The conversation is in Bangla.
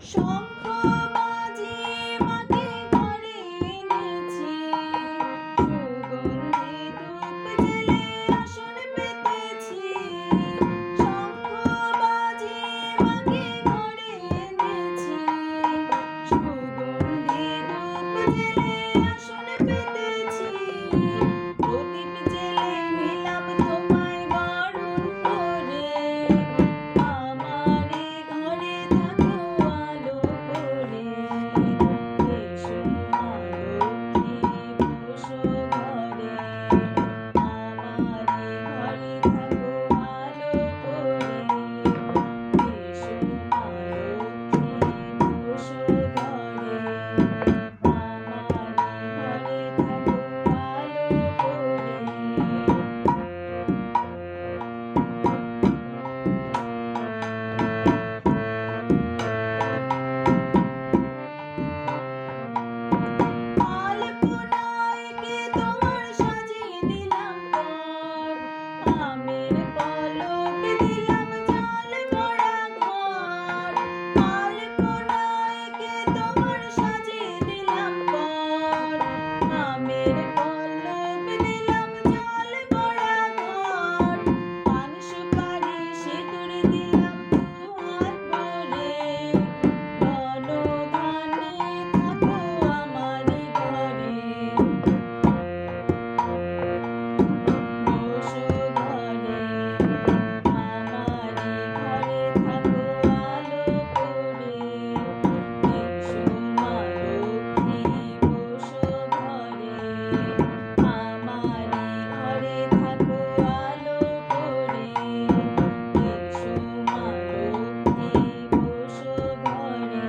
শঙ্খ বাজিয়ে মাকে ঘরে এনেছি, সুগন্ধি ধূপ জেলে আসন পেতেছি। শঙ্খ বাজিয়ে মাকে ঘরে এনেছি, সুগন্ধি ধূপ জেলে আসন পেতেছি। প্রদীপ জেলে নিলাম তোমায় বারণ করে, আমারে ঘরে থাকো আলো করে। এসো মা লক্ষ্মী বসো ঘরে, আমারে ঘরে থাকো আলো করে। এসো মা লক্ষ্মী বসো ঘরে, আমারে ঘরে থাকো আলো করে। আলপনায় কে তোমার সাজিয়ে দিলাম ঘর, আমের পলক দিলাম চাল ভরা ঘর। আলপনায় কে তোমার সাজিয়ে দিলাম ঘর, আমের পলক দিলাম চাল ভরা ঘর। পান সুপারি সিঁদুর দিলাম দুহাত ভরে, ধন ধান্যে থাকো আমারি ঘরে। বসো ঘরে, আমারি ঘরে থাকো আলো করে। এসো মা লক্ষ্মী বসো ঘরে, আমারি ঘরে থাকো আলো করে। এসো মা লক্ষ্মী বসো ঘরে।